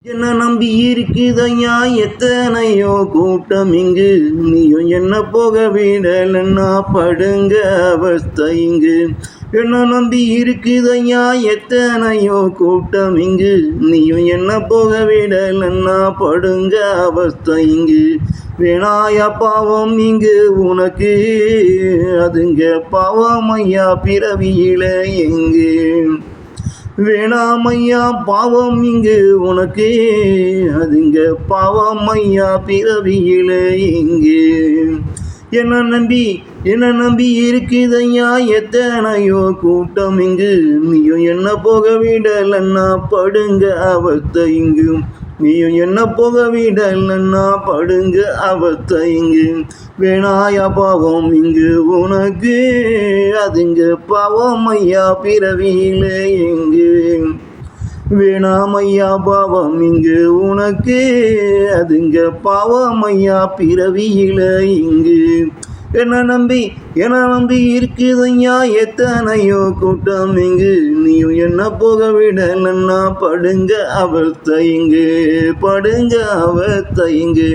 என்ன நம்பி இருக்குதையா எத்தனையோ கூட்டம் இங்கு, நீயும் என்ன போக விடலன்னா படுங்க அவஸ்தை இங்கு. என்ன நம்பி இருக்குதையா எத்தனையோ கூட்டம் இங்கு, நீயும் என்ன போக விடலன்னா படுங்க அவஸ்தை இங்கு. வேணாயா பாவம் இங்கு உனக்கு, அதுங்க பாவமையா பிறவியில எங்கு. வேணாமையா பாவம் இங்கு உனக்கு, அதுங்க பாவமையா பிறவியில எங்கு. என்ன நம்பி இருக்குதையா எத்தனையோ கூட்டம் இங்கு, நீயும் என்ன போக விடலன்னா படுங்க அவஸ்தை இங்கு. நீயும் என்ன போக விடலன்னா படுங்க அவஸ்தை இங்கு. வேணாயா பாவம் இங்கு உனக்கு, அதுங்க பாவமையா பிறவியில எங்கு. வேணாமையா பாவம் இங்கு உனக்கு, அதுங்க பாவமையா பிறவியில இங்கு. என்ன நம்பி இருக்குதையா எத்தனையோ கூட்டம் இங்கு, நீயும் என்ன போக விடலன்னா படுங்க அவஸ்தை இங்கு. படுங்க அவஸ்தை இங்கு.